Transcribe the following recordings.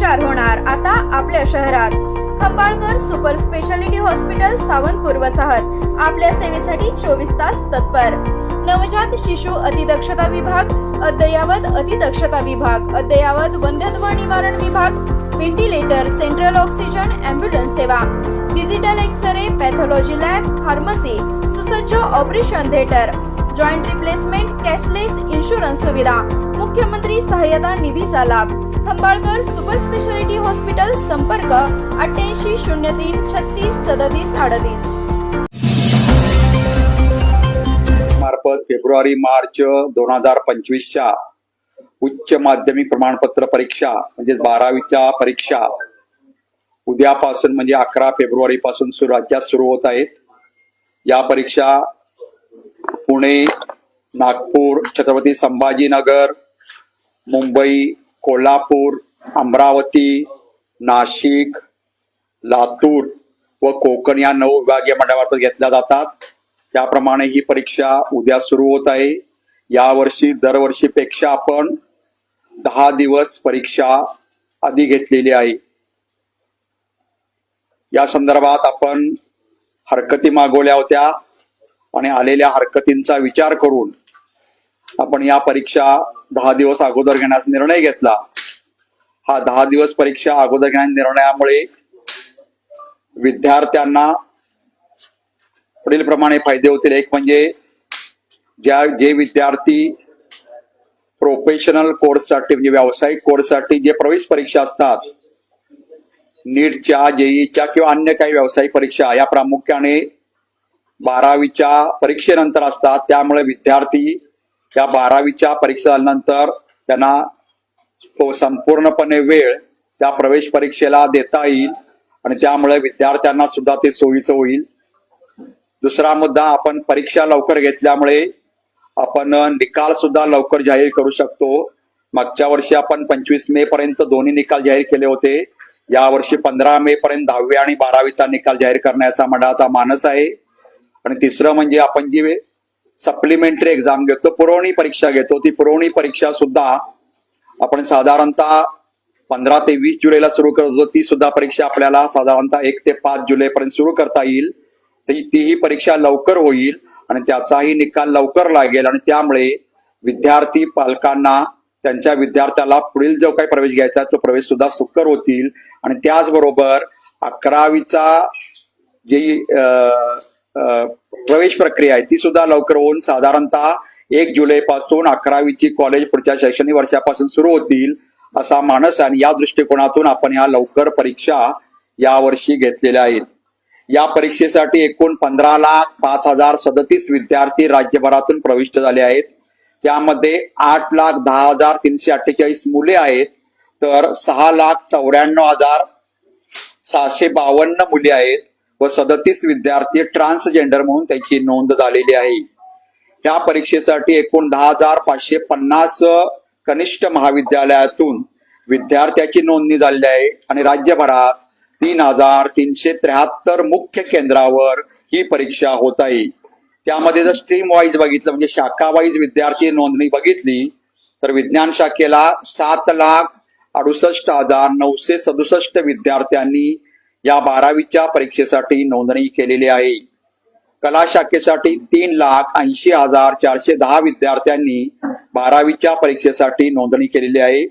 उपचार होणार आता आपल्या शहरात। Khambalkar super speciality hospital Sawantpur वसाहत आपल्या सेवेसाठी 24 तास तत्पर। नवजात शिशु अतिदक्षता विभाग, अद्ययावत अतिदक्षता विभाग, अद्ययावत वंध्यत्व निवारण विभाग, व्हेंटिलेटर, सेंट्रल ऑक्सिजन, ॲम्ब्युलन्स सेवा, digital X-ray, pathology lab, pharmacy, सुसज्ज operation theatre, joint replacement, cashless insurance सुविधा, मुख्यमंत्री सहाय्यता निधीचा लाभ। खंबाळकर सुपर स्पेशालिटी हॉस्पिटल, संपर्क 88 03 36 37 38 मार्फत फेब्रुवारी मार्च 2025च्या उच्च माध्यमिक प्रमाणपत्र परीक्षा म्हणजे 12वीच्या परीक्षा उद्यापासून म्हणजे 11 फेब्रुवारी पासून राज्यात सुरू होत आहेत। या परीक्षा पुणे, नागपूर, छत्रपती संभाजीनगर, मुंबई, कोल्हापूर, अमरावती, नाशिक, लातूर व कोकण या 9 विभागीय मंडळामार्फत घेतल्या जातात। त्याप्रमाणे ही परीक्षा उद्या सुरू होत आहे। यावर्षी दरवर्षीपेक्षा आपण 10 दिवस परीक्षा आधी घेतलेली आहे। या संदर्भात आपण हरकती मागवल्या होत्या आणि आलेल्या हरकतींचा विचार करून आपण या परीक्षा 10 दिवस अगोदर घेण्याचा निर्णय घेतला। हा 10 दिवस परीक्षा अगोदर घेण्याच्या निर्णयामुळे विद्यार्थ्यांना पुढील प्रमाणे फायदे होतील। एक म्हणजे जे विद्यार्थी प्रोफेशनल कोर्ससाठी म्हणजे व्यावसायिक कोर्ससाठी जे प्रवेश परीक्षा असतात, नीटच्या, जेईच्या किंवा अन्य काही व्यावसायिक परीक्षा या प्रामुख्याने 12वीच्या परीक्षेनंतर असतात। त्यामुळे विद्यार्थी या 12वीच्या परीक्षा झाल्यानंतर त्यांना संपूर्णपणे वेळ त्या प्रवेश परीक्षेला देता येईल आणि त्यामुळे विद्यार्थ्यांना सुद्धा ते सोयीचं होईल। दुसरा मुद्दा, आपण परीक्षा लवकर घेतल्यामुळे आपण निकाल सुद्धा लवकर जाहीर करू शकतो। मागच्या वर्षी आपण 25 मे पर्यंत दोन्ही निकाल जाहीर केले होते। यावर्षी 15 मे पर्यंत 10वी आणि 12वीचा निकाल जाहीर करण्याचा मंडळाचा मानस आहे। आणि तिसरं म्हणजे आपण जी सप्लिमेंटरी एक्झाम घेतो, पुरवणी परीक्षा घेतो, ती पुरवणी परीक्षा सुद्धा आपण साधारणतः 15 ते 20 जुलैला सुरू करतो। ती सुद्धा परीक्षा आपल्याला साधारणतः 1 ते 5 जुलै पर्यंत सुरू करता येईल। तीही परीक्षा लवकर होईल आणि त्याचाही निकाल लवकर लागेल आणि त्यामुळे विद्यार्थी पालकांना त्यांच्या विद्यार्थ्याला पुढील जो काही प्रवेश घ्यायचा तो प्रवेश सुद्धा सुकर होतील। आणि त्याचबरोबर 11वीचा जी प्रवेश प्रक्रिया आहे ती सुद्धा लवकर होऊन साधारणतः 1 जुलै पासून 11वीची कॉलेज पुढच्या शैक्षणिक वर्षापासून सुरू होतील असा मानस आहे। आणि या दृष्टिकोनातून आपण ह्या लवकर परीक्षा यावर्षी घेतलेल्या आहेत। या परीक्षेसाठी एकूण 15,05,037 विद्यार्थी राज्यभरातून प्रविष्ट झाले आहेत। त्यामध्ये 8,10,348 मुले आहेत, तर 6,94,752 मुली आहेत व 37 विद्यार्थी ट्रान्सजेंडर म्हणून त्यांची नोंद झालेली आहे। या परीक्षेसाठी एकूण 10,550 कनिष्ठ महाविद्यालयातून विद्यार्थ्याची नोंदणी झालेली आहे आणि राज्यभरात 3,373 मुख्य केंद्रावर ही परीक्षा होत आहे। त्यामध्ये जर स्ट्रीम वाईज बघितलं म्हणजे शाखा वाईज विद्यार्थी नोंदणी बघितली तर विज्ञान शाखेला 7,68,967 विद्यार्थ्यांनी या 12वीच्या परीक्षेसाठी नोंदणी केलेली आहे। कला शाखेसाठी 3,80,410 विद्यार्थ्यांनी 12वीच्या परीक्षेसाठी नोंदणी केलेली आहे।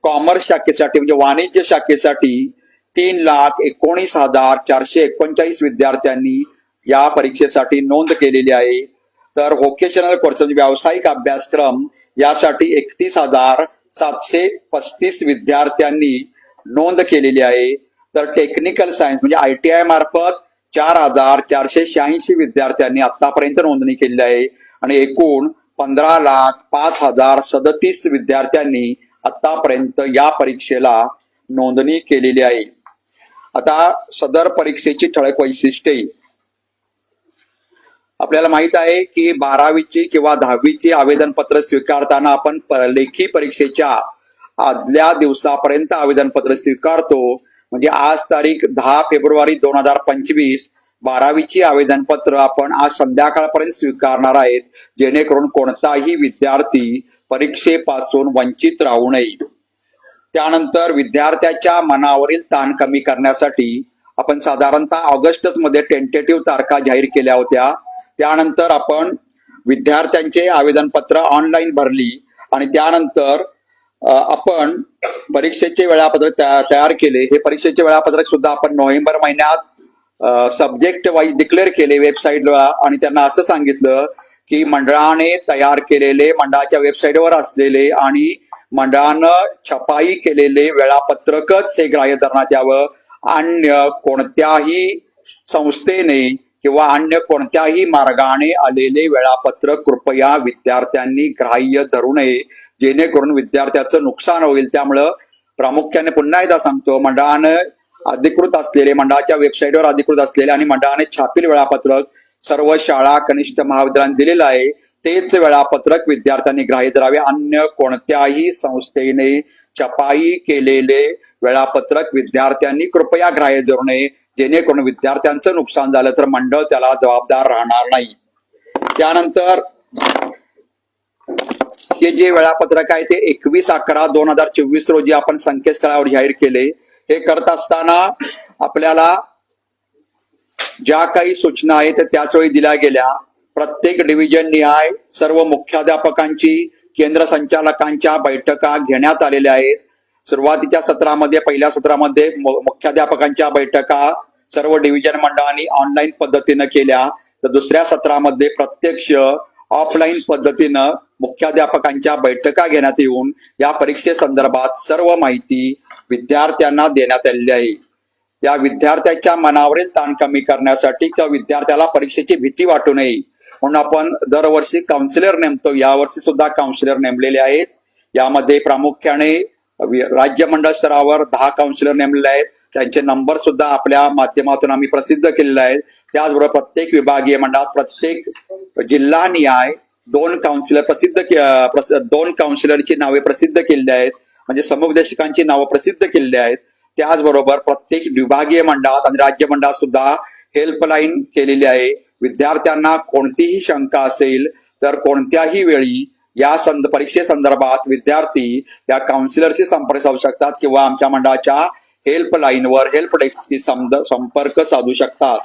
कॉमर्स शाखेसाठी म्हणजे वाणिज्य शाखेसाठी 3,19,439 विद्यार्थ्यांनी या परीक्षेसाठी नोंद केलेली आहे। तर व्होकेशनल कोर्स म्हणजे व्यावसायिक अभ्यासक्रम यासाठी 31,735 विद्यार्थ्यांनी नोंद केलेली आहे। तर टेक्निकल सायन्स म्हणजे ITI मार्फत 4,486 विद्यार्थ्यांनी आतापर्यंत नोंदणी केलेली आहे आणि एकूण 15,05,037 विद्यार्थ्यांनी आतापर्यंत या परीक्षेला नोंदणी केलेली आहे। आता सदर परीक्षेची ठळक वैशिष्ट्ये आपल्याला माहित आहे की 12वीची किंवा 10वीची आवेदनपत्र स्वीकारताना आपण लेखी परीक्षेच्या आदल्या दिवसापर्यंत आवेदनपत्र स्वीकारतो। म्हणजे आज तारीख 10 फेब्रुवारी 2025 12वीची आवेदनपत्र आपण आज संध्याकाळपर्यंत स्वीकारणार आहेत, जेणेकरून कोणताही विद्यार्थी परीक्षेपासून वंचित राहू नये। त्यानंतर विद्यार्थ्याच्या मनावरील ताण कमी करण्यासाठी आपण साधारणतः ऑगस्टच मध्ये टेंटेटिव्ह तारखा जाहीर केल्या होत्या. त्यानंतर आपण विद्यार्थ्यांचे आवेदनपत्र ऑनलाईन भरली आणि त्यानंतर आपण परीक्षेचे वेळापत्रक तयार केले. हे परीक्षेचे वेळापत्रक सुद्धा आपण नोव्हेंबर महिन्यात सब्जेक्ट वाईज डिक्लेअर केले वेबसाईटला आणि त्यांना असं सांगितलं की मंडळाने तयार केलेले, मंडळाच्या वेबसाईटवर असलेले आणि मंडळानं छपाई केलेले वेळापत्रकच हे ग्राह्य धरण्यात यावं. अन्य कोणत्याही संस्थेने किंवा अन्य कोणत्याही मार्गाने आलेले वेळापत्रक कृपया विद्यार्थ्यांनी ग्राह्य धरू नये, जेणेकरून विद्यार्थ्याचं नुकसान होईल. त्यामुळं प्रामुख्याने पुन्हा एकदा सांगतो, मंडळानं अधिकृत असलेले, मंडळाच्या वेबसाईटवर अधिकृत असलेले आणि मंडळाने छापील वेळापत्रक सर्व शाळा, कनिष्ठ महाविद्यालयांनी दिलेलं आहे, तेच वेळापत्रक विद्यार्थ्यांनी ग्राह्य धरावे. अन्य कोणत्याही संस्थेने छपाई केलेले वेळापत्रक विद्यार्थ्यांनी कृपया ग्राह्य धरू नये, जेणेकरून विद्यार्थ्यांचं नुकसान झालं तर मंडळ त्याला जबाबदार राहणार नाही. त्यानंतर हे जे वेळापत्रक आहे ते 21/11/2024 रोजी आपण संकेतस्थळावर जाहीर केले. हे करत असताना आपल्याला ज्या काही सूचना आहेत त्या त्याच वेळी दिल्या गेल्या. प्रत्येक डिव्हिजन निहाय सर्व मुख्याध्यापकांची, केंद्र संचालकांच्या बैठका घेण्यात आलेल्या आहेत. सुरुवातीच्या सत्रामध्ये, पहिल्या सत्रामध्ये मुख्याध्यापकांच्या बैठका सर्व डिव्हिजन मंडळांनी ऑनलाईन पद्धतीनं केल्या, तर दुसऱ्या सत्रामध्ये प्रत्यक्ष ऑफलाईन पद्धतीनं मुख्याध्यापकांच्या बैठका घेण्यात येऊन या परीक्षेसंदर्भात सर्व माहिती विद्यार्थ्यांना देण्यात आलेली आहे. या विद्यार्थ्याच्या मनावरील ताण कमी करण्यासाठी किंवा विद्यार्थ्याला परीक्षेची भीती वाटू नये म्हणून आपण दरवर्षी काउन्सिलर नेमतो. यावर्षी सुद्धा काउन्सिलर नेमलेले आहेत. यामध्ये प्रामुख्याने राज्य मंडळ स्तरावर 10 काउन्सिलर नेमलेले आहेत. त्यांचे नंबर सुद्धा आपल्या माध्यमातून आम्ही प्रसिद्ध केलेले आहेत. त्याचबरोबर प्रत्येक विभागीय मंडळात, प्रत्येक जिल्हानिहाय 2 काउन्सिलरची नावे प्रसिद्ध केलेली आहेत, म्हणजे समुपदेशकांची नावं प्रसिद्ध केलेली आहेत. त्याचबरोबर प्रत्येक विभागीय मंडळात आणि राज्य मंडळात सुद्धा हेल्पलाईन केलेली आहे. विद्यार्थ्यांना कोणतीही शंका असेल तर कोणत्याही वेळी या परीक्षेसंदर्भात विद्यार्थी या काउन्सिलरशी संपर्क साधू शकतात किंवा आमच्या मंडळाच्या हेल्पलाईनवर, हेल्प डेस्कशी संपर्क साधू शकतात.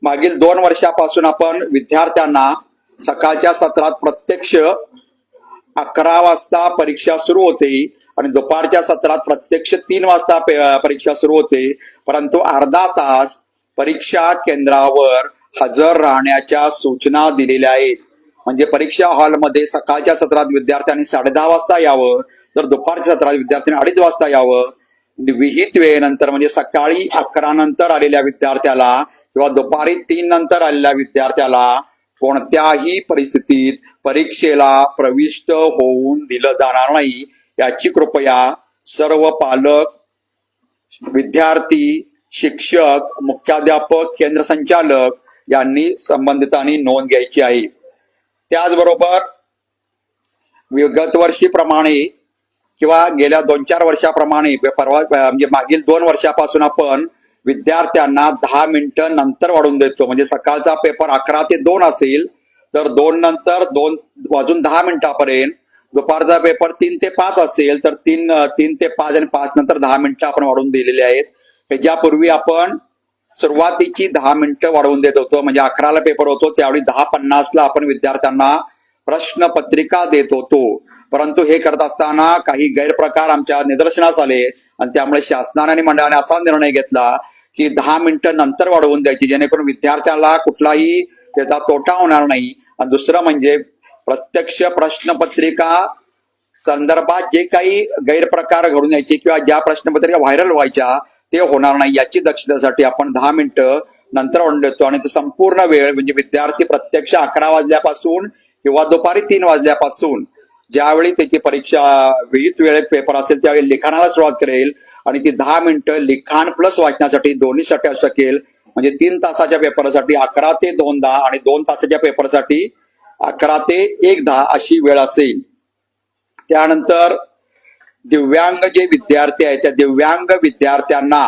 मागील 2 वर्षापासून आपण विद्यार्थ्यांना सकाळच्या सत्रात प्रत्यक्ष 11 वाजता परीक्षा सुरू होते आणि दुपारच्या सत्रात प्रत्यक्ष 3 वाजता परीक्षा सुरू होते, परंतु अर्धा तास परीक्षा केंद्रावर हजर राहण्याच्या सूचना दिलेल्या आहेत. म्हणजे परीक्षा हॉलमध्ये सकाळच्या सत्रात विद्यार्थ्यांनी 10:30 वाजता यावं, तर दुपारच्या सत्रात विद्यार्थ्यांनी 2:30 वाजता यावं. विहित वेळेनंतर म्हणजे सकाळी 11 नंतर आलेल्या विद्यार्थ्याला किंवा दुपारी 3 नंतर आलेल्या विद्यार्थ्याला कोणत्याही परिस्थितीत परीक्षेला प्रविष्ट होऊन दिलं जाणार नाही, याची कृपया सर्व पालक, विद्यार्थी, शिक्षक, मुख्याध्यापक, केंद्र संचालक यांनी संबंधितांनी नोंद घ्यायची आहे. त्याचबरोबर गतवर्षीप्रमाणे किंवा गेल्या 2-4 वर्षाप्रमाणे म्हणजे मागील 2 वर्षापासून आपण विद्यार्थ्यांना 10 मिनिटं नंतर वाढवून देतो. म्हणजे सकाळचा पेपर 11 ते 2 असेल तर 2 नंतर 2 वाजून 10 मिनिटापर्यंत, दुपारचा पेपर 3 ते 5 असेल तर 3 ते 5 आणि 5 नंतर 10 मिनिटं आपण वाढवून दिलेली आहेत. ह्याच्यापूर्वी आपण सुरुवातीची 10 मिनिटं वाढवून देत होतो. म्हणजे 11ला पेपर होतो त्यावेळी 10:50ला आपण विद्यार्थ्यांना प्रश्नपत्रिका देत होतो. परंतु हे करत असताना काही गैरप्रकार आमच्या निदर्शनास आले आणि त्यामुळे शासनाने आणि मंडळाने असा निर्णय घेतला की 10 मिनिटं नंतर वाढवून द्यायची, जेणेकरून विद्यार्थ्याला कुठलाही त्याचा तोटा होणार नाही. आणि दुसरं म्हणजे प्रत्यक्ष प्रश्नपत्रिका संदर्भात जे काही गैरप्रकार घडून यायचे किंवा ज्या प्रश्नपत्रिका व्हायरल व्हायच्या ते होणार नाही, याची दक्षतेसाठी आपण 10 मिनिटं नंतर वाढवून देतो. आणि संपूर्ण वेळ म्हणजे विद्यार्थी प्रत्यक्ष 11 वाजल्यापासून किंवा दुपारी 3 वाजल्यापासून ज्यावेळी त्याची परीक्षा विहित वेळेत पेपर असेल त्यावेळी लिखाणाला सुरुवात करेल आणि ती 10 मिनिटं लिखाण प्लस वाचण्यासाठी दोन्हीसाठी असू शकेल. म्हणजे 3 तासाच्या पेपरसाठी 11 ते 2:10 आणि 2 तासाच्या पेपरसाठी 11 ते 1:10 अशी वेळ असेल. त्यानंतर दिव्यांग जे विद्यार्थी आहेत त्या दिव्यांग विद्यार्थ्यांना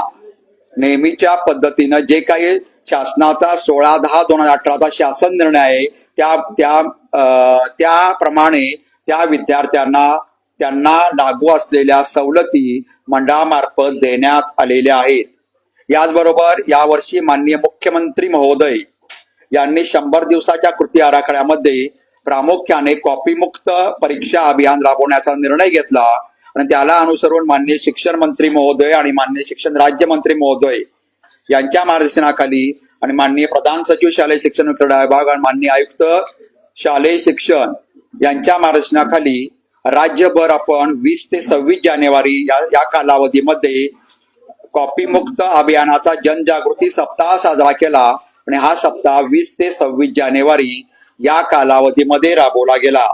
नेहमीच्या पद्धतीनं जे काही शासनाचा 16/10/2018चा शासन निर्णय आहे त्याप्रमाणे त्या विद्यार्थ्यांना त्यांना लागू असलेल्या सवलती मंडळामार्फत देण्यात आलेल्या आहेत. याचबरोबर यावर्षी माननीय मुख्यमंत्री महोदय यांनी 100 दिवसाच्या कृती आराखड्यामध्ये प्रामुख्याने कॉपीमुक्त परीक्षा अभियान राबवण्याचा निर्णय घेतला आणि त्याला अनुसरून माननीय शिक्षण मंत्री महोदय आणि माननीय शिक्षण राज्यमंत्री महोदय यांच्या मार्गदर्शनाखाली आणि माननीय प्रधान सचिव शालेय शिक्षण क्रीडा विभाग आणि माननीय आयुक्त शालेय शिक्षण यांच्या मार्गदर्शनाखाली राज्यभर आपण 20 ते 26 जानेवारी या कालावधीमध्ये कॉपीमुक्त अभियानाचा जनजागृती सप्ताह साजरा केला आणि हा सप्ताह 20 ते 26 जानेवारी या कालावधीमध्ये राबवला गेला.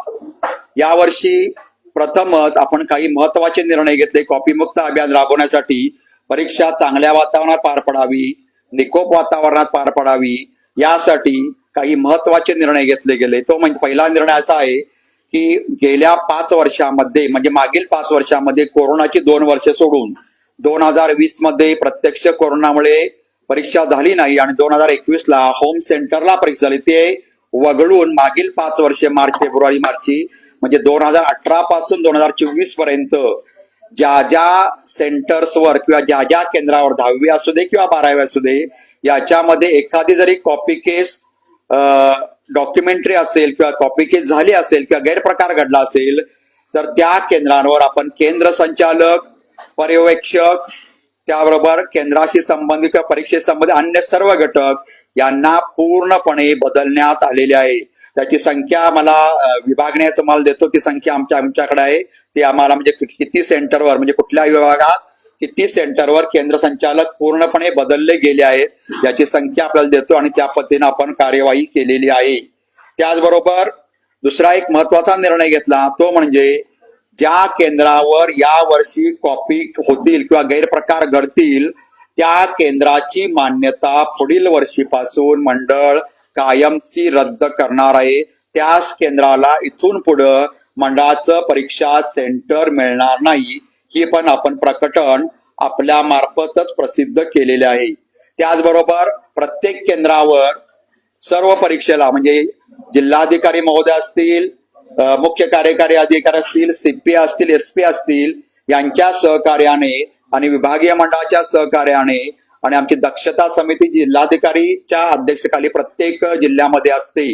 यावर्षी प्रथमच आपण काही महत्वाचे निर्णय घेतले. कॉपीमुक्त अभियान राबवण्यासाठी परीक्षा चांगल्या वातावरणात पार पडावी, निकोप वातावरणात पार पडावी यासाठी काही महत्वाचे निर्णय घेतले गेले. तो म्हणजे पहिला निर्णय असा आहे की गेल्या 5 वर्षामध्ये म्हणजे मागील 5 वर्षामध्ये कोरोनाची 2 वर्षे सोडून 2020 मध्ये प्रत्यक्ष कोरोनामुळे परीक्षा झाली नाही आणि 2021 ला होम सेंटरला परीक्षा झाली. ते वगळून मागील 5 वर्षे फेब्रुवारी मार्च म्हणजे 2018 पासून 2024 पर्यंत ज्या ज्या सेंटर्सवर किंवा ज्या ज्या केंद्रावर 10वी असू दे किंवा 12वी असू दे याच्यामध्ये एखादी जरी कॉपी केस डॉक्युमेंटरी असेल किंवा कॉपी केस झाली असेल किंवा गैरप्रकार घडला असेल तर त्या केंद्रांवर आपण केंद्र संचालक, पर्यवेक्षक, त्याबरोबर केंद्राशी संबंधित किंवा परीक्षेशी संबंधित अन्य सर्व घटक यांना पूर्णपणे बदलण्यात आलेले आहे. त्याची संख्या मला विभागने तुम्हाला देतो, ती संख्या आमच्याकडे आहे. ती आम्हाला म्हणजे किती सेंटरवर म्हणजे कुठल्या विभागात किती सेंटरवर केंद्र संचालक पूर्णपणे बदलले गेले आहेत याची संख्या आपल्याला देतो आणि त्या पद्धतीने आपण कार्यवाही केलेली आहे. त्याचबरोबर दुसरा एक महत्वाचा निर्णय घेतला तो म्हणजे ज्या केंद्रावर या वर्षी कॉपी होतील किंवा गैरप्रकार घडतील त्या केंद्राची मान्यता पुढील वर्षीपासून मंडळ कायमची रद्द करणार आहे. त्याच केंद्राला इथून पुढे मंडळाचं परीक्षा सेंटर मिळणार नाही. हे पण आपण प्रकटन आपल्या मार्फतच प्रसिद्ध केलेले आहे. त्याचबरोबर प्रत्येक केंद्रावर सर्व परीक्षेला म्हणजे जिल्हाधिकारी महोदय असतील, मुख्य कार्यकारी अधिकारी असतील, सीपी असतील, एसपी असतील यांच्या सहकार्याने आणि विभागीय मंडळाच्या सहकार्याने आणि आमची दक्षता समिती जिल्हाधिकारीच्या अध्यक्षतेखाली प्रत्येक जिल्ह्यामध्ये असते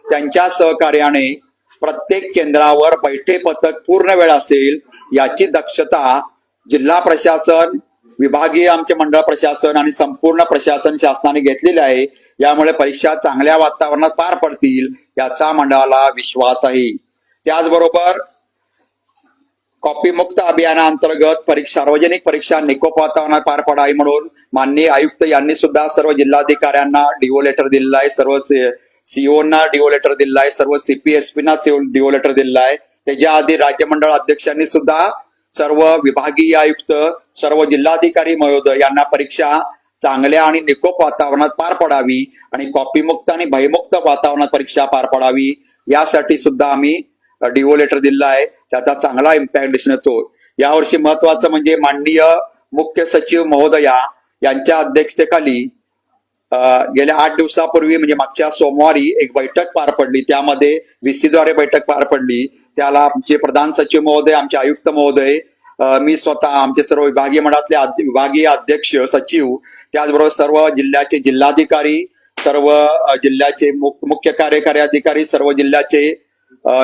त्यांच्या सहकार्याने प्रत्येक केंद्रावर बैठे पथक पूर्ण वेळ असेल याची दक्षता जिल्हा प्रशासन, विभागीय आमचे मंडळ प्रशासन आणि संपूर्ण प्रशासन शासनाने घेतलेले आहे. यामुळे परीक्षा चांगल्या वातावरणात पार पडतील याचा मंडळाला विश्वास आहे. त्याचबरोबर कॉपीमुक्त अभियानाअंतर्गत सार्वजनिक परीक्षा निकोप वातावरणात पार पडावी म्हणून माननीय आयुक्त यांनी सुद्धा सर्व जिल्हाधिकाऱ्यांना डीओ लेटर दिलेला आहे, सर्व सीओना डीओ लेटर दिलेला आहे, सर्व सीपीएसपीना डीओ लेटर दिलेला आहे. त्याच्या आधी राज्य मंडळ अध्यक्षांनी सुद्धा सर्व विभागीय आयुक्त, सर्व जिल्हाधिकारी महोदय यांना परीक्षा चांगल्या आणि निकोप वातावरणात पार पडावी आणि कॉपीमुक्त आणि भयमुक्त वातावरणात परीक्षा पार पडावी यासाठी सुद्धा आम्ही डीओ लेटर दिलेला आहे. त्याचा चांगला इम्पॅक्ट दिसून येतो. यावर्षी महत्वाचं म्हणजे माननीय मुख्य सचिव महोदया यांच्या अध्यक्षतेखाली गेल्या 8 दिवसापूर्वी म्हणजे मागच्या सोमवारी एक बैठक पार पडली. त्यामध्ये व्हीसीद्वारे बैठक पार पडली. त्याला आमचे प्रधान सचिव महोदय, आमचे आयुक्त महोदय, मी स्वतः, आमचे सर्व विभागीय मंडळातले विभागीय अध्यक्ष, सचिव, त्याचबरोबर सर्व जिल्ह्याचे जिल्हाधिकारी, सर्व जिल्ह्याचे मुख्य कार्यकारी अधिकारी, सर्व जिल्ह्याचे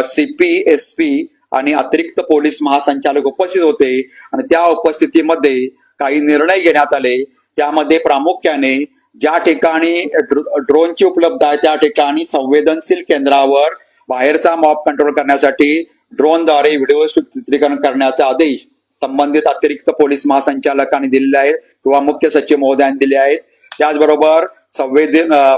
सीपी, एसपी आणि अतिरिक्त पोलीस महासंचालक उपस्थित होते आणि त्या उपस्थितीमध्ये काही निर्णय घेण्यात आले. त्यामध्ये प्रामुख्याने ज्या ठिकाणी ड्रोनची उपलब्धता आहे त्या ठिकाणी संवेदनशील केंद्रावर बाहेरचा मॉब कंट्रोल करण्यासाठी ड्रोनद्वारे व्हिडिओ चित्रीकरण करण्याचे आदेश संबंधित अतिरिक्त पोलीस महासंचालकांनी दिलेले आहेत किंवा मुख्य सचिव महोदयांनी दिले आहेत. त्याचबरोबर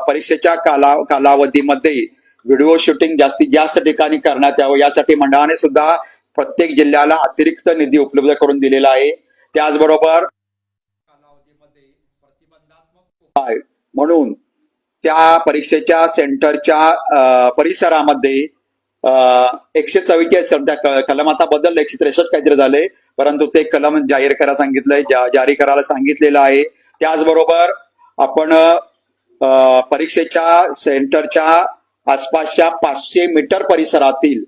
परीक्षेच्या कालावधीमध्ये व्हिडिओ शूटिंग जास्तीत जास्त ठिकाणी करण्यात यावं यासाठी मंडळाने सुद्धा प्रत्येक जिल्ह्याला अतिरिक्त निधी उपलब्ध करून दिलेला आहे. त्याचबरोबर कालावधीमध्ये प्रतिबंधात्मक म्हणून त्या परीक्षेच्या सेंटरच्या परिसरामध्ये 144 कलम आता बदलले, 163 काहीतरी झाले, परंतु ते कलम जाहीर करायला सांगितलंय, जारी करायला सांगितलेलं आहे. त्याचबरोबर आपण परीक्षेच्या सेंटरच्या आसपासच्या 500 मीटर परिसरातील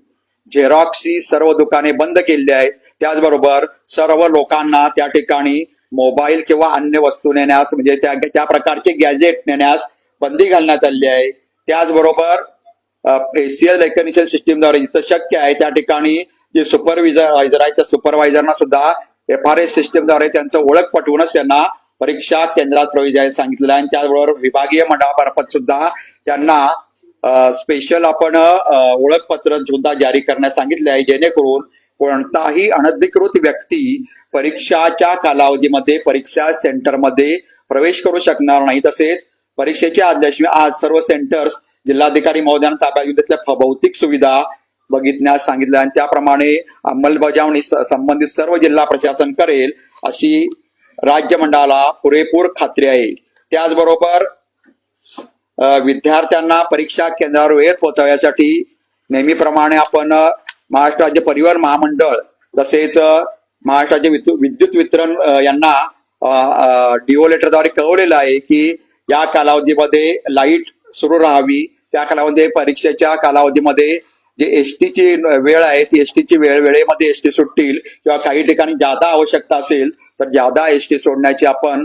झेरॉक्सची सर्व दुकाने बंद केलेली आहेत. त्याचबरोबर सर्व लोकांना त्या ठिकाणी मोबाईल किंवा अन्य वस्तू नेण्यास म्हणजे त्या प्रकारचे गॅजेट नेण्यास बंदी घालण्यात आली आहे. त्याचबरोबर फेशियल रेकग्निशन सिस्टीमद्वारे जिथं शक्य आहे त्या ठिकाणी जे सुपरवायझर आहे त्या सुपरवायझरना सुद्धा FRS सिस्टीमद्वारे त्यांचं ओळख पटवूनच त्यांना परीक्षा केंद्रात प्रवेश द्यायला सांगितलं आहे. आणि त्याचबरोबर विभागीय मंडळामार्फत सुद्धा त्यांना स्पेशल आपण ओळखपत्र सुद्धा जारी करण्यास सांगितले आहे, जेणेकरून कोणताही अनधिकृत व्यक्ती परीक्षाच्या कालावधीमध्ये परीक्षा सेंटरमध्ये प्रवेश करू शकणार नाही. तसेच परीक्षेच्या आदल्या आज सर्व सेंटर्स जिल्हाधिकारी महोदयांना ताब्यात घेऊन तिथल्या भौतिक सुविधा बघितण्यास सांगितलं आणि त्याप्रमाणे अंमलबजावणी संबंधित सर्व जिल्हा प्रशासन करेल अशी राज्य मंडळाला पुरेपूर खात्री आहे. त्याचबरोबर विद्यार्थ्यांना परीक्षा केंद्रावर वेळेत पोहोचवण्यासाठी नेहमीप्रमाणे आपण महाराष्ट्र राज्य परिवहन महामंडळ तसेच महाराष्ट्र राज्य विद्युत वितरण यांना DO लेटरद्वारे कळवलेलं आहे की या कालावधीमध्ये लाईट सुरू राहावी. त्या कालावधी परीक्षेच्या कालावधीमध्ये जे एसटीची वेळ आहे ती एसटीची वेळेमध्ये एसटी सुटतील किंवा काही ठिकाणी जादा आवश्यकता असेल तर जादा एसटी सोडण्याची आपण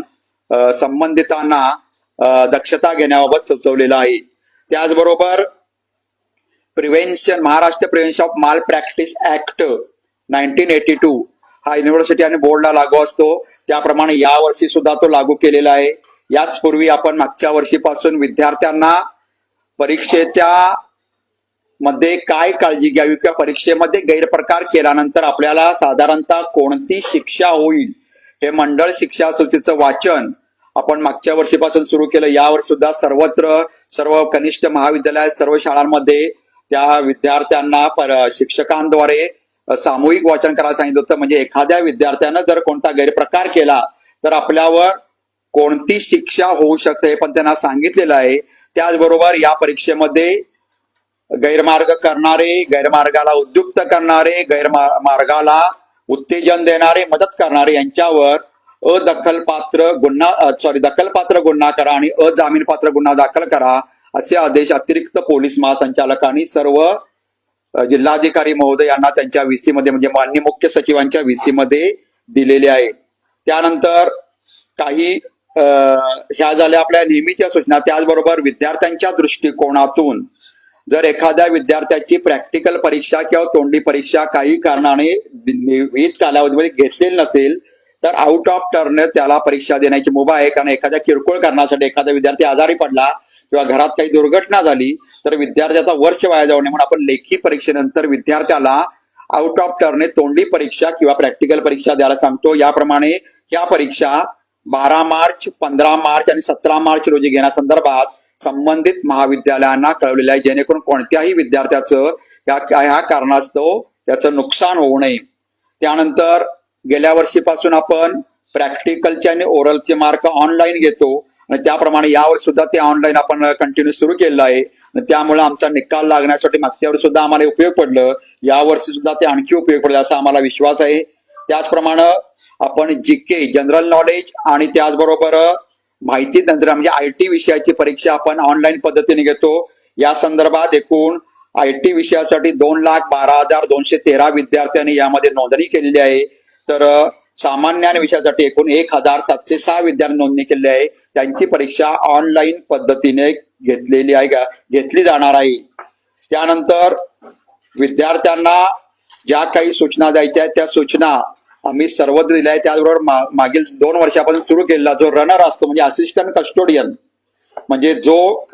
संबंधितांना दक्षता घेण्याबाबत सुचवलेलं आहे. त्याचबरोबर महाराष्ट्र प्रिव्हेन्शन ऑफ माल प्रॅक्टिस ऍक्ट 1982 हा युनिव्हर्सिटी आणि बोर्डला लागू असतो. त्याप्रमाणे यावर्षी सुद्धा तो लागू केलेला आहे. याच पूर्वी आपण मागच्या वर्षीपासून विद्यार्थ्यांना परीक्षेच्या मध्ये काय काळजी घ्यावी किंवा परीक्षेमध्ये गैरप्रकार केल्यानंतर आपल्याला साधारणतः कोणती शिक्षा होईल हे मंडळ शिक्षा सूचीचं वाचन आपण मागच्या वर्षीपासून सुरू केलं. यावर्षी सुद्धा सर्वत्र सर्व कनिष्ठ महाविद्यालयात सर्व शाळांमध्ये त्या विद्यार्थ्यांना शिक्षकांद्वारे सामूहिक वाचन करायला सांगितलं होतं. म्हणजे एखाद्या विद्यार्थ्यानं जर कोणता गैरप्रकार केला तर आपल्यावर कोणती शिक्षा होऊ शकते हे पण त्यांना सांगितलेलं आहे. त्याचबरोबर या परीक्षेमध्ये गैरमार्ग करणारे, गैरमार्गाला उद्युक्त करणारे, गैरमार्गाला उत्तेजन देणारे, मदत करणारे यांच्यावर दखलपात्र गुन्हा करा आणि अजामीनपात्र गुन्हा दाखल करा असे आदेश अतिरिक्त पोलीस महासंचालकांनी सर्व जिल्हाधिकारी महोदय यांना त्यांच्या VC मध्ये म्हणजे माननीय मुख्य सचिवांच्या VC मध्ये दिलेले आहे. त्यानंतर काही ह्या झाल्या आपल्या नेहमीच्या सूचना. त्याचबरोबर विद्यार्थ्यांच्या दृष्टिकोनातून जर एखाद्या विद्यार्थ्याची प्रॅक्टिकल परीक्षा किंवा तोंडी परीक्षा काही कारणाने विविध कालावधीमध्ये घेतलेली नसेल तर आउट ऑफ टर्न त्याला परीक्षा देण्याची मुभा आहे. कारण एखाद्या किरकोळ कारणासाठी एखादा विद्यार्थी आजारी पडला किंवा घरात काही दुर्घटना झाली तर विद्यार्थ्याचा वर्ष वाया जाऊ नये म्हणून आपण लेखी परीक्षेनंतर विद्यार्थ्याला आउट ऑफ टर्न तोंडी परीक्षा किंवा प्रॅक्टिकल परीक्षा द्यायला सांगतो. याप्रमाणे या परीक्षा 12 मार्च, 15 मार्च आणि 17 मार्च रोजी घेण्यासंदर्भात संबंधित महाविद्यालयांना कळवलेलं आहे, जेणेकरून कोणत्याही विद्यार्थ्याचं ह्या कारणास्तव त्याचं नुकसान होऊ नये. त्यानंतर गेल्या वर्षीपासून आपण प्रॅक्टिकलचे आणि ओरलचे मार्क ऑनलाईन घेतो आणि त्याप्रमाणे यावर सुद्धा ते ऑनलाईन आपण कंटिन्यू सुरू केलेलं आहे. त्यामुळे आमचा निकाल लागण्यासाठी मागच्या वर्षी सुद्धा आम्हाला उपयोग पडलं, यावर्षी सुद्धा ते आणखी उपयोग पडलं असा आम्हाला विश्वास आहे. त्याचप्रमाणे आपण GK जनरल नॉलेज आणि त्याचबरोबर माहिती तंत्रज्ञान म्हणजे IT विषयाची परीक्षा आपण ऑनलाईन पद्धतीने घेतो. या संदर्भात एकूण IT विषयासाठी 2,12,213 विद्यार्थ्यांनी यामध्ये नोंदणी केलेली आहे. तर सामान्य विषयासाठी एकूण 1,706 विद्यार्थी नोंदणी केलेली आहे. त्यांची परीक्षा ऑनलाईन पद्धतीने घेतली जाणार आहे. त्यानंतर विद्यार्थ्यांना ज्या काही सूचना द्यायच्या आहेत त्या सूचना आम्ही सर्वत्र दिल्या आहे. त्याचबरोबर मागील 2 वर्षापासून सुरू केलेला जो रनर असतो म्हणजे असिस्टंट कस्टोडियन म्हणजे जो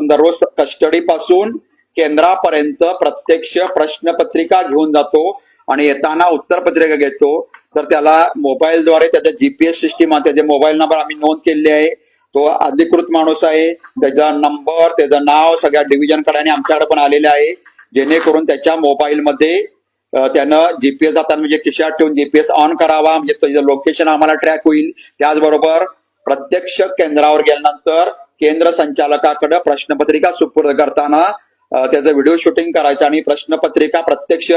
दररोज कस्टडी पासून केंद्रापर्यंत प्रत्यक्ष प्रश्नपत्रिका घेऊन जातो आणि येताना उत्तरपत्रिका घेतो. तर त्याला मोबाईलद्वारे त्याच्या GPS सिस्टीम त्याचे मोबाईल नंबर आम्ही नोंद केलेले आहे. तो अधिकृत माणूस आहे, त्याचा नंबर त्याचं नाव सगळ्या डिव्हिजन कडे आमच्याकडे पण आलेले आहे, जेणेकरून त्याच्या मोबाईलमध्ये त्यानं GPS जाताना म्हणजे खिशात ठेवून GPS ऑन करावा म्हणजे त्याचं लोकेशन आम्हाला ट्रॅक होईल. त्याचबरोबर प्रत्यक्ष केंद्रावर गेल्यानंतर केंद्र संचालकाकडे प्रश्नपत्रिका सुपूर्द करताना त्याचं व्हिडिओ शूटिंग करायचं आणि प्रश्नपत्रिका प्रत्यक्ष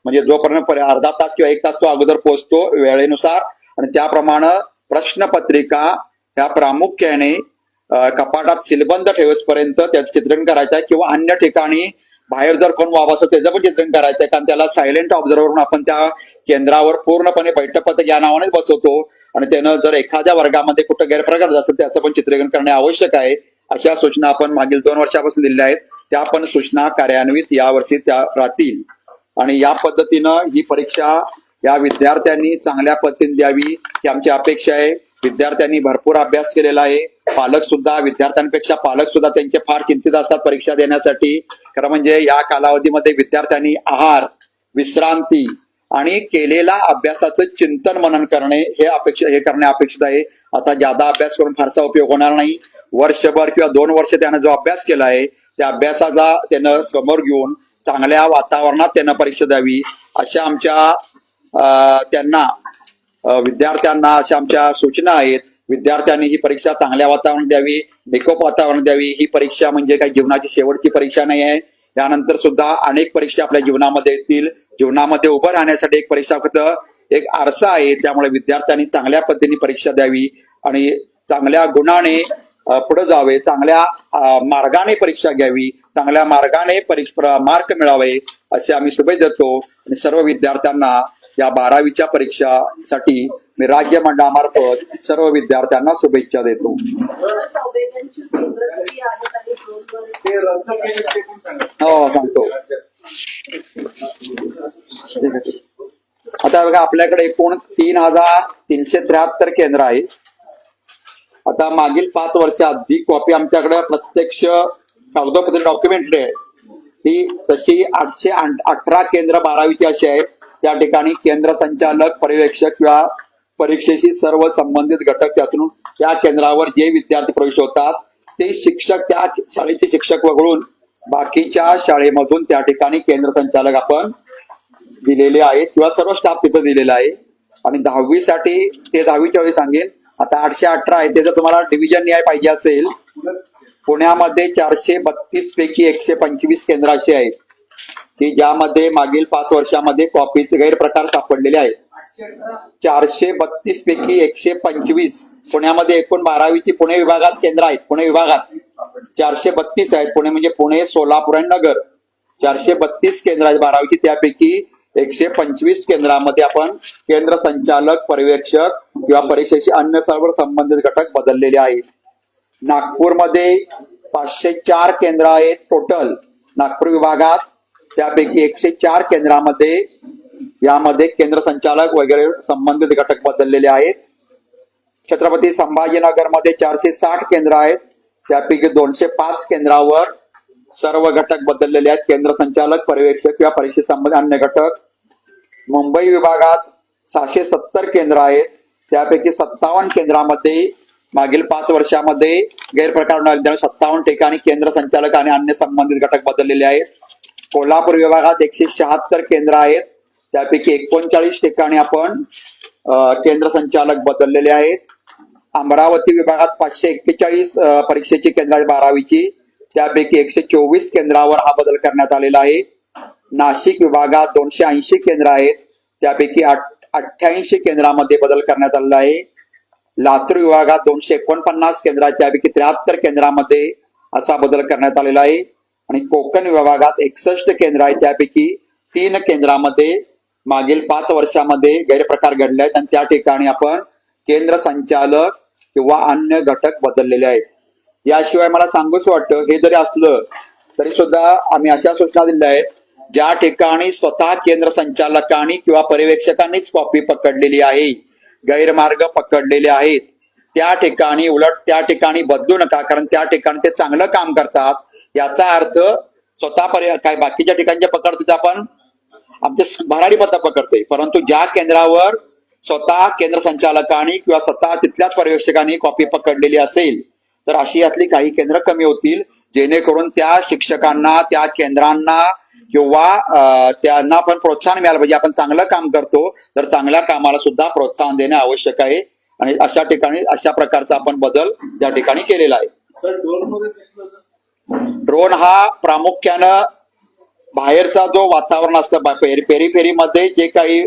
म्हणजे जोपर्यंत अर्धा तास किंवा 1 तास तो अगोदर पोहोचतो वेळेनुसार आणि त्याप्रमाणे प्रश्नपत्रिका ह्या प्रामुख्याने कपाटात सीलबंद ठेवसपर्यंत त्याचं चित्रण करायचं आहे किंवा अन्य ठिकाणी बाहेर जर कोण वाव असं त्याचं पण चित्रण करायचंय, कारण त्याला सायलेंट ऑब्झर्व्हर म्हणून आपण त्या केंद्रावर पूर्णपणे बैठक या नावानेच बसवतो आणि त्यानं जर एखाद्या वर्गामध्ये कुठं गैरप्रकार झाला असेल त्याचं पण चित्रीकरण करणे आवश्यक आहे. अशा सूचना आपण मागील 2 वर्षापासून दिलेल्या आहेत. त्या पण सूचना कार्यान्वित यावर्षी त्या राहतील आणि या पद्धतीनं ही परीक्षा या विद्यार्थ्यांनी चांगल्या पद्धतीने द्यावी ही आमची अपेक्षा आहे. विद्यार्थ्यांनी भरपूर अभ्यास केलेला आहे. पालक सुद्धा, विद्यार्थ्यांपेक्षा पालक सुद्धा त्यांचे फार चिंतित असतात परीक्षा देण्यासाठी. खरं म्हणजे या कालावधीमध्ये विद्यार्थ्यांनी आहार, विश्रांती आणि केलेला अभ्यासाचं चिंतन मनन करणे हे करणे अपेक्षित आहे. आता जादा अभ्यास करून फारसा उपयोग होणार नाही. वर्षभर किंवा 2 वर्ष त्यानं जो अभ्यास केला आहे त्या अभ्यासाचा त्यानं समोर घेऊन चांगल्या वातावरणात त्यानं परीक्षा द्यावी अशा आमच्या विद्यार्थ्यांना अशा आमच्या सूचना आहेत. विद्यार्थ्यांनी ही परीक्षा चांगल्या वातावरणात द्यावी, निकोप वातावरणात द्यावी. ही परीक्षा म्हणजे काही जीवनाची शेवटची परीक्षा नाही आहे. त्यानंतर सुद्धा अनेक परीक्षा आपल्या जीवनामध्ये येतील. जीवनामध्ये उभं राहण्यासाठी एक परीक्षा फक्त एक आरसा आहे. त्यामुळे विद्यार्थ्यांनी चांगल्या पद्धतीने परीक्षा द्यावी आणि चांगल्या गुणाने पुढे जावे, चांगल्या मार्गाने परीक्षा घ्यावी, चांगल्या मार्गाने मार्क मिळावे असे आम्ही शुभेच्छा देतो. आणि सर्व विद्यार्थ्यांना या 12वीच्या परीक्षासाठी मी राज्य मंडळामार्फत सर्व विद्यार्थ्यांना शुभेच्छा देतो. हो सांगतो. आता बघा आपल्याकडे एकूण 3,373 केंद्र आहेत. आता मागील 5 वर्षात जी कॉपी आमच्याकडे प्रत्यक्ष कागदोपत्री डॉक्युमेंटरी आहे ती तशी 818 केंद्र 12वीची अशी आहेत. त्या ठिकाणी केंद्र संचालक, पर्यवेक्षक किंवा परीक्षेशी सर्व संबंधित घटक त्यातून त्या केंद्रावर जे विद्यार्थी प्रवेश होतात ते शिक्षक, त्या शाळेचे शिक्षक वगळून बाकीच्या शाळेमधून त्या ठिकाणी केंद्र संचालक आपण दिलेले आहेत किंवा सर्व स्टाफ तिथे दिलेला आहे. आणि 10वीसाठी ते 10वीच्या वेळी सांगेन. आता 818 आहे. त्याचं तुम्हाला डिव्हिजन न्याय पाहिजे असेल, पुण्यामध्ये 432 पैकी 125 केंद्र असे आहेत की ज्यामध्ये मागील 5 वर्षामध्ये कॉपीचे गैरप्रकार सापडलेले आहेत. 432 पैकी 125 पुण्यामध्ये. एकूण 12वीची पुणे विभागात केंद्र आहेत. पुणे विभागात 432 आहेत. पुणे म्हणजे पुणे, सोलापूर आणि नगर 432 केंद्र आहेत 12वीची. त्यापैकी 125 केंद्रामध्ये आपण केंद्र संचालक, पर्यवेक्षक किंवा परीक्षेशी अन्य सर्व संबंधित घटक बदललेले आहेत. नागपूरमध्ये 504 केंद्र आहेत टोटल नागपूर विभागात. त्यापैकी 104 केंद्रामध्ये यामध्ये केंद्र संचालक वगैरे संबंधित घटक बदललेले आहेत. छत्रपती संभाजीनगरमध्ये 460 केंद्र आहेत. त्यापैकी 205 केंद्रावर सर्व घटक बदललेले आहेत, केंद्र संचालक, पर्यवेक्षक किंवा परीक्षे संबंधित अन्य घटक. मुंबई विभागात 670 केंद्र आहेत. त्यापैकी 57 केंद्रामध्ये मागील 5 वर्षामध्ये गैरप्रकार झाल्यामुळे 57 ठिकाणी केंद्र संचालक आणि अन्य संबंधित घटक बदललेले आहेत. कोल्हापूर विभागात 176 केंद्र आहेत. त्यापैकी 39 ठिकाणी आपण केंद्र संचालक बदललेले आहेत. अमरावती विभागात 541 परीक्षेची केंद्र आहेत 12वीची. त्यापैकी 124 केंद्रावर हा बदल करण्यात आलेला आहे. नाशिक विभागात 280 केंद्र आहेत. त्यापैकी 88 केंद्रामध्ये बदल करण्यात आलेला आहे. लातूर विभागात 249 केंद्र आहेत. त्यापैकी 73 केंद्रामध्ये असा बदल करण्यात आलेला आहे. आणि कोकण विभागात 61 केंद्र आहेत. त्यापैकी 3 केंद्रामध्ये मागील 5 वर्षामध्ये गैरप्रकार घडले आहेत आणि त्या ठिकाणी आपण केंद्र संचालक किंवा अन्य घटक बदललेले आहेत. याशिवाय मला सांगूच वाटतं, हे जरी असलं तरी सुद्धा आम्ही अशा सूचना दिल्या आहेत ज्या ठिकाणी स्वतः केंद्र संचालकांनी किंवा पर्यवेक्षकांनीच कॉपी पकडलेली आहे, गैरमार्ग पकडलेले आहेत, त्या ठिकाणी उलट त्या ठिकाणी बदलू नका, कारण त्या ठिकाणी ते चांगलं काम करतात. याचा अर्थ स्वतः काय बाकीच्या ठिकाणच्या पकडतो आपण आमचे भरारी पत्ता पकडते, परंतु ज्या केंद्रावर स्वतः केंद्र संचालकांनी किंवा स्वतः तिथल्याच पर्यवेक्षकांनी कॉपी पकडलेली असेल तर अशी यातली काही केंद्र कमी होतील, जेणेकरून त्या शिक्षकांना, त्या केंद्रांना किंवा त्यांना पण प्रोत्साहन मिळालं पाहिजे. आपण चांगलं काम करतो तर चांगल्या कामाला सुद्धा प्रोत्साहन देणे आवश्यक आहे आणि अशा ठिकाणी अशा प्रकारचा आपण बदल त्या ठिकाणी केलेला आहे. ड्रोन हा प्रामुख्यानं बाहेरचा जो वातावरण असतं पेरीफेरीमध्ये जे काही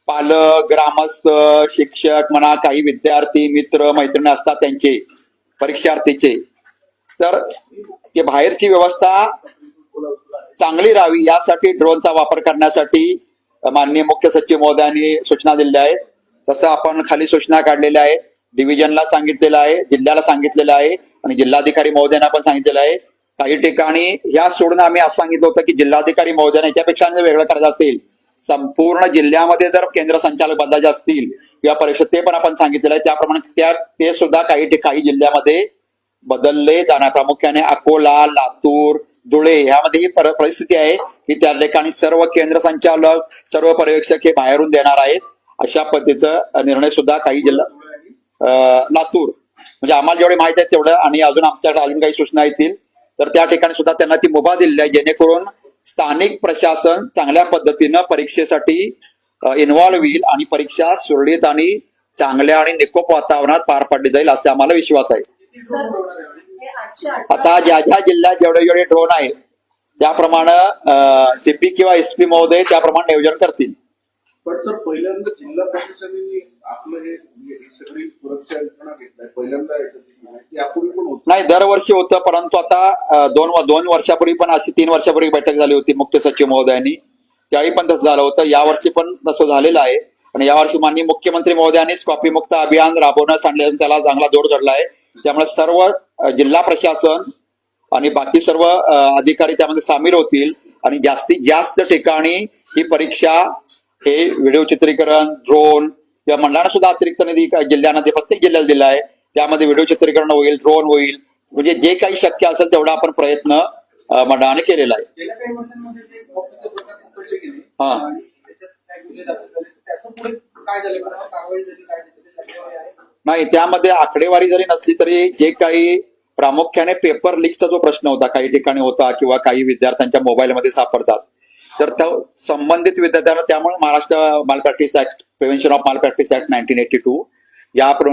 पालक, ग्रामस्थ, शिक्षक म्हणा, काही विद्यार्थी, मित्र, मैत्रिणी असतात त्यांचे, परीक्षार्थीचे, तर ते बाहेरची व्यवस्था चांगली राहावी यासाठी ड्रोनचा वापर करण्यासाठी माननीय मुख्य सचिव महोदयांनी सूचना दिल्या आहेत. तसं आपण खाली सूचना काढलेल्या आहे, डिव्हिजनला सांगितलेलं आहे, जिल्ह्याला सांगितलेलं आहे आणि जिल्हाधिकारी महोदयांना पण सांगितलेलं आहे. काही ठिकाणी ह्या सोडून आम्ही असं सांगितलं होतं की जिल्हाधिकारी महोदयांना याच्यापेक्षा वेगळं करायचं असेल, संपूर्ण जिल्ह्यामध्ये जर केंद्र संचालक बदलायचे असतील किंवा परीक्षा ते पण आपण सांगितलेलं आहे, त्याप्रमाणे ते सुद्धा काही जिल्ह्यामध्ये बदलले जाणार. प्रामुख्याने अकोला, लातूर, धुळे यामध्ये ही परिस्थिती आहे की त्या ठिकाणी सर्व केंद्र संचालक, सर्व पर्यवेक्षक हे बाहेरून देणार आहेत. अशा पद्धतीचा निर्णय सुद्धा काही जिल्हा लातूर म्हणजे आम्हाला जेवढे माहिती आहे तेवढं आणि अजून आमच्याकडे अजून काही सूचना येतील तर त्या ठिकाणी सुद्धा त्यांना ती मुभा दिलेली आहे, जेणेकरून स्थानिक प्रशासन चांगल्या पद्धतीनं परीक्षेसाठी इन्व्हॉल्व्ह होईल आणि परीक्षा सुरळीत आणि चांगल्या आणि निकोप वातावरणात पार पाडली जाईल असा आम्हाला विश्वास आहे. आता ज्या ज्या जिल्ह्यात जेवढे ड्रोन आहेत त्याप्रमाणे सीपी किंवा एसपी महोदय त्याप्रमाणे नियोजन करतील. पण सर पहिल्यांदा जिल्हा प्रशासनाने आपलं हे सगळी सुरक्षा यंत्रणा घेतलाय पहिल्यांदा यापूर्वी पण होत नाही, दरवर्षी होतं, परंतु आता दोन वर्षापूर्वी पण अशी 3 वर्षापूर्वी बैठक झाली होती मुख्य सचिव महोदयांनी, त्यावेळी पण तसं झालं होतं. यावर्षी पण तसं झालेलं आहे आणि यावर्षी माननीय मुख्यमंत्री महोदयांनीच कॉपीमुक्त अभियान राबवण्यास आणल्याने त्याला चांगला जोर चढला आहे. त्यामुळे सर्व जिल्हा प्रशासन आणि बाकी सर्व अधिकारी त्यामध्ये सामील होतील आणि जास्तीत जास्त ठिकाणी ही परीक्षा हे व्हिडिओ चित्रीकरण, ड्रोन किंवा मंडळानं सुद्धा अतिरिक्त निधी जिल्ह्यांना प्रत्येक जिल्ह्याला दिला आहे, त्यामध्ये व्हिडिओ चित्रीकरण होईल, ड्रोन होईल, म्हणजे जे काही शक्य असेल तेवढा आपण प्रयत्न मंडळाने केलेला आहे. गेल्या काही वर्षांमध्ये जे कॉपीचे प्रकार पकडले गेले हा. आणि त्याच्यात काय गुन्हे दाखल झाले त्याचं पुढे काय झालं, कोणावर कारवाई झाली, काय झाली? नाही, त्यामध्ये आकडेवारी जरी नसली तरी जे काही प्रामुख्याने पेपर लीकचा जो प्रश्न होता काही ठिकाणी होता किंवा काही विद्यार्थ्यांच्या मोबाईलमध्ये सापडतात तर संबंधित विद्यार्थ्यांना त्यामुळे महाराष्ट्र माल प्रॅक्टिस ऍक्ट, प्रिव्हेन्शन ऑफ माल प्रॅक्टिस ऍक्ट 1982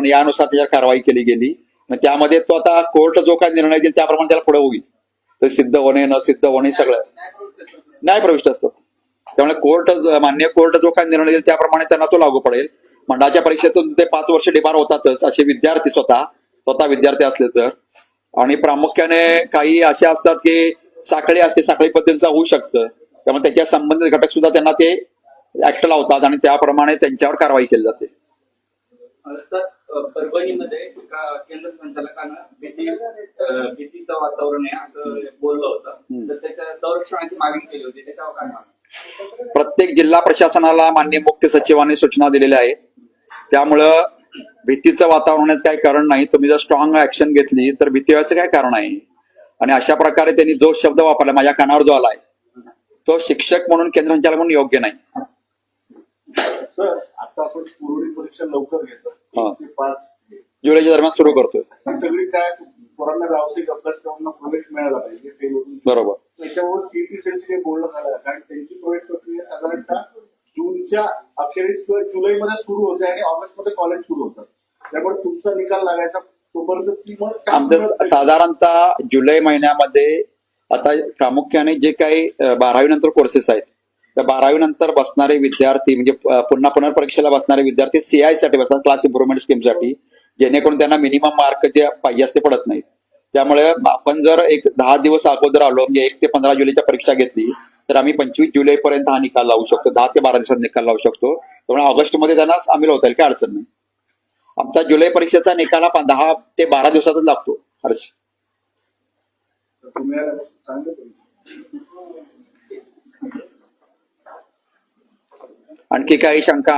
यानुसार त्याच्यावर कारवाई केली गेली. त्यामध्ये तो आता कोर्ट जो काही निर्णय देईल त्याप्रमाणे त्याला पुढे होईल. तर सिद्ध होणे न सिद्ध होणे सगळं न्याय प्रविष्ट असतं. त्यामुळे मान्य कोर्ट जो काही निर्णय देईल त्याप्रमाणे त्यांना तो लागू पडेल. मंडळाच्या परीक्षेतून ते 5 वर्ष डिबार होतातच असे विद्यार्थी स्वतः विद्यार्थी असले तर. आणि प्रामुख्याने काही असे असतात की साखळी असते, साखळी पद्धतीचं होऊ शकतं, त्यामुळे त्याच्या संबंधित घटक सुद्धा त्यांना ते ऍक्ट लावतात आणि त्याप्रमाणे त्यांच्यावर कारवाई केली जाते. परभणीमध्ये एका केंद्र संचालकानं भीतीचं वातावरण आहे असं बोललं होतं, तर त्याच्या संरक्षणाची मागणी केली होती, त्याच्यावर काय मागणी? प्रत्येक जिल्हा प्रशासनाला माननीय मुख्य सचिवांनी सूचना दिलेल्या आहेत. त्यामुळं भीतीचं वातावरणात काही कारण नाही. तुम्ही जर स्ट्रॉंग ऍक्शन घेतली तर भीती व्हायचं काय कारण आहे. आणि अशा प्रकारे त्यांनी जो शब्द वापरला माझ्या कानावर जो आलाय तो शिक्षक म्हणून केंद्र संचालक म्हणून योग्य नाही. सर आता आपण पुरवणी परीक्षा लवकर घेतो, 1 ते 5 जुलैच्या दरम्यान सुरू करतोय. सगळी काय पोरांना व्यावसायिक अभ्यासक्रमांना प्रवेश मिळाला पाहिजे, फेल होऊन बरोबर. त्याच्यावर सीईटी सेटचे काही बोलणं झालं कारण त्यांची प्रवेश प्रक्रिया साधारणतः जूनच्या अखेरीस किंवा जुलैमध्ये सुरू होते आणि ऑगस्टमध्ये कॉलेज सुरू होतं. त्यामुळे तुमचा निकाल लागायचा तोपर्यंत ती मग आमचं साधारणतः जुलै महिन्यामध्ये आता प्रामुख्याने जे काही 12वी नंतर कोर्सेस आहेत त्या 12वी नंतर बसणारे विद्यार्थी म्हणजे पुन्हा पुनर्परीक्षेला बसणारे विद्यार्थी CI साठी बसतात, क्लास इम्प्रुव्हमेंट स्कीमसाठी, जेणेकरून त्यांना मिनिमम मार्क जे पाहिजे असते पडत नाहीत. त्यामुळे आपण जर 10 दिवस अगोदर आलो म्हणजे 1 ते 15 जुलैच्या परीक्षा घेतली तर आम्ही 25 जुलैपर्यंत हा निकाल लावू शकतो, 10 ते 12 दिवसात निकाल लावू शकतो. त्यामुळे ऑगस्टमध्ये त्यांना सामील होता येईल, काय अडचण नाही. आमचा जुलै परीक्षेचा निकाल हा 10 ते 12 दिवसातच लागतो. हर्ष, आणखी काही शंका?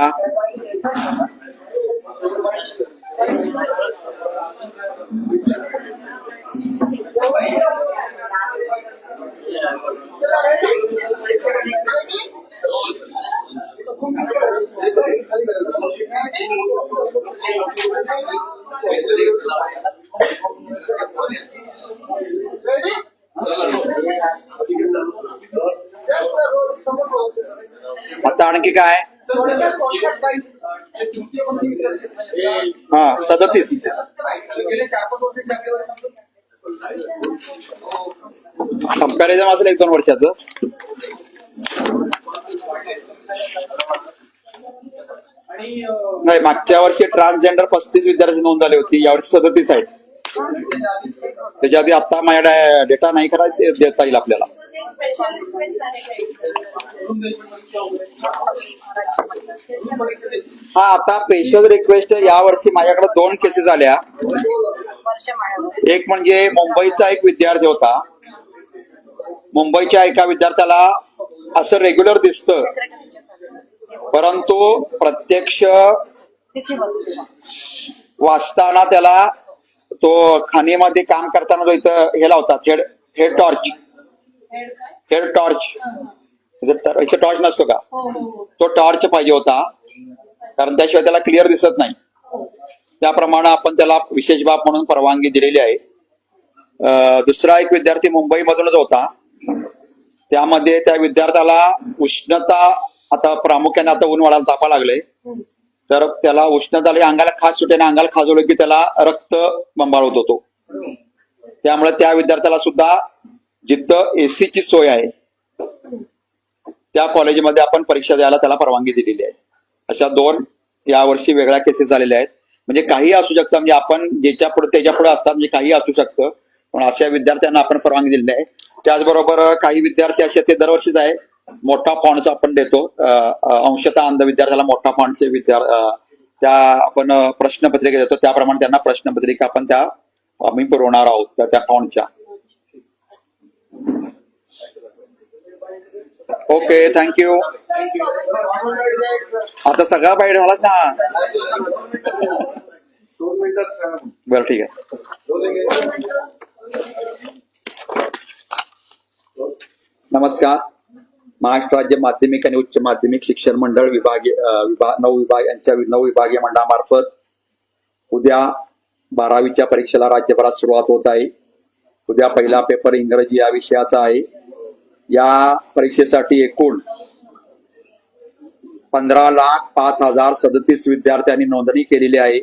आता आणखी काय? हा, 37. कंपॅरिझन असेल 1-2 वर्षाचं. नाही, मागच्या वर्षी ट्रान्सजेंडर 35 विद्यार्थी नोंद झाली होती, यावर्षी 37 आहेत. त्याच्या आधी आता माझ्या डेटा नाही खरा देता येईल आपल्याला. स्पेशल रिक्वेस्ट आहे हा आता स्पेशल रिक्वेस्ट यावर्षी माझ्याकडे 2 केसेस आल्या. एक म्हणजे मुंबईचा एक विद्यार्थी होता. मुंबईच्या एका विद्यार्थ्याला असं रेग्युलर दिसतं, परंतु प्रत्यक्ष वाचताना त्याला तो खाणीमध्ये काम करताना जो इथं हे लावतात हेड टॉर्च इथं टॉर्च नसतो का, तो टॉर्च पाहिजे होता, कारण त्याशिवाय त्याला क्लिअर दिसत नाही. त्याप्रमाणे आपण त्याला विशेष बाब म्हणून परवानगी दिलेली आहे. दुसरा एक विद्यार्थी मुंबईमधूनच होता. त्यामध्ये त्या विद्यार्थ्याला उष्णता, आता प्रामुख्याने आता ऊन वाढायला तापा लागले, तर त्याला उष्णता आली, अंगाला खास सुटेने अंगाला खाजवलं की त्याला रक्त बंबाळत होतो. त्यामुळे त्या विद्यार्थ्याला सुद्धा जिथं एसीची सोय आहे त्या कॉलेजमध्ये आपण परीक्षा द्यायला त्याला परवानगी दिलेली आहे. अशा 2 यावर्षी वेगळ्या केसेस झालेल्या आहेत. म्हणजे काही असू शकतं, म्हणजे आपण ज्याच्या पुढे त्याच्या पुढे असतात, म्हणजे काही असू शकतं, पण अशा विद्यार्थ्यांना आपण परवानगी दिलेली आहे. त्याचबरोबर काही विद्यार्थी असे ते दरवर्षीच आहे मोठा फॉन्टचा आपण देतो, अंशतः अंध विद्यार्थ्याला मोठा फॉन्टचे त्या आपण प्रश्नपत्रिका देतो, त्याप्रमाणे त्यांना प्रश्नपत्रिका आपण आम्ही पुरवणार आहोत त्या फॉन्टच्या. Okay, thank you. आता सगळा बाईट झालाच ना. 2 मिनिटात बरं, ठीक आहे. नमस्कार. महाराष्ट्र राज्य माध्यमिक आणि उच्च माध्यमिक शिक्षण मंडळ नऊ विभागीय मंडळामार्फत उद्या 12वीच्या परीक्षेला राज्यभरात सुरुवात होत आहे. उद्या पहिला पेपर इंग्रजी या विषयाचा आहे. या परीक्षेसाठी एकूण 15,05,037 विद्यार्थ्यांनी नोंदणी केलेली आहे.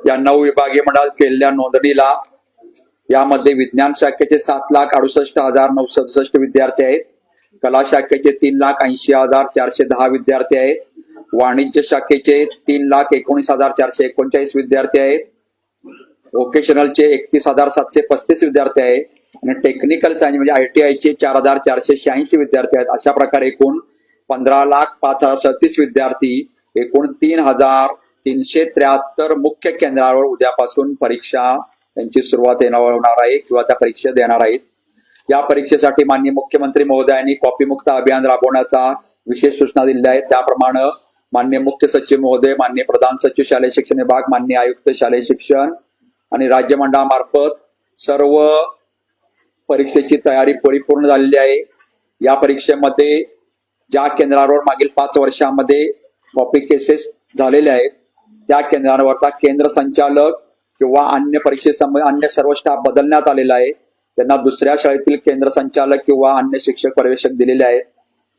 या 9 विभागीय मंडळात केलेल्या नोंदणीला यामध्ये विज्ञान शाखेचे 7,68,967 विद्यार्थी आहेत. कला शाखेचे 3,80,410 विद्यार्थी आहेत. वाणिज्य शाखेचे 3,19,439 विद्यार्थी आहेत. व्होकेशनलचे 31,735 विद्यार्थी आहेत आणि टेक्निकल सायन्स म्हणजे ITIचे 4,486 विद्यार्थी आहेत. अशा प्रकारे एकूण 15,05,037 विद्यार्थी एकूण 3,373 मुख्य केंद्रावर उद्यापासून परीक्षा त्यांची सुरुवात होणार आहे किंवा त्या परीक्षा देणार आहेत. या परीक्षेसाठी माननीय मुख्यमंत्री महोदयांनी कॉपी मुक्त अभियान राबवण्याचा विशेष सूचना दिलेल्या आहेत. त्याप्रमाणे माननीय मुख्य सचिव महोदय, माननीय प्रधान सचिव शालेय शिक्षण विभाग, माननीय आयुक्त शालेय शिक्षण आणि राज्य मंडळामार्फत सर्व परीक्षेची तयारी परिपूर्ण झालेली आहे. या परीक्षेमध्ये ज्या केंद्रावर मागील 5 वर्षांमध्ये कॉपी केसेस झालेल्या आहेत त्या केंद्रावरचा केंद्र संचालक किंवा अन्य परीक्षेसंबंधी अन्य सर्व स्टाफ बदलण्यात आलेला आहे. त्यांना दुसऱ्या शाळेतील केंद्र संचालक किंवा अन्य शिक्षक पर्यवेक्षक दिलेले आहेत.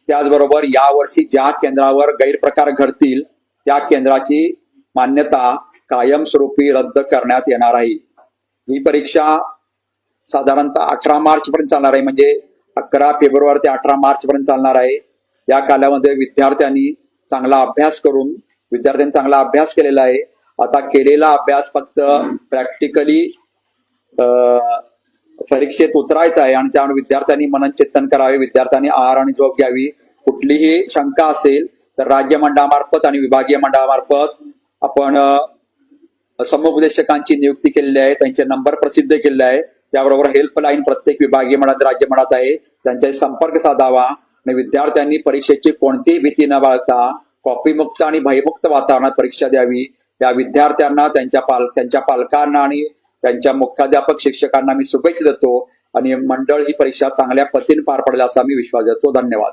त्याचबरोबर यावर्षी ज्या केंद्रावर गैरप्रकार घडतील त्या केंद्राची मान्यता कायमस्वरूपी रद्द करण्यात येणार आहे. ही परीक्षा साधारणतः 18 मार्च पर्यंत चालणार आहे, म्हणजे 11 फेब्रुवारी ते 18 मार्च पर्यंत चालणार आहे. या कालामध्ये विद्यार्थ्यांनी चांगला अभ्यास केलेला आहे. आता केलेला अभ्यास फक्त प्रॅक्टिकली परीक्षेत उतरायचा आहे आणि त्यामुळे विद्यार्थ्यांनी मनन चिंतन करावे, विद्यार्थ्यांनी आहार आणि झोप घ्यावी. कुठलीही शंका असेल तर राज्य मंडळामार्फत आणि विभागीय मंडळामार्फत आपण समुपदेशकांची नियुक्ती केलेली आहे. त्यांचे नंबर प्रसिद्ध केलेले आहे. त्याबरोबर हेल्पलाईन प्रत्येक विभागीय मंडळात राज्य मंडळात आहे, त्यांच्याशी संपर्क साधावा आणि विद्यार्थ्यांनी परीक्षेची कोणतीही भीती न बाळगता कॉपीमुक्त आणि भयमुक्त वातावरणात परीक्षा द्यावी. त्या विद्यार्थ्यांना त्यांच्या पालकांना आणि त्यांच्या मुख्याध्यापक शिक्षकांना मी शुभेच्छा देतो आणि मंडळ ही परीक्षा चांगल्या पद्धतीने पार पडेल असा मी विश्वास देतो. धन्यवाद.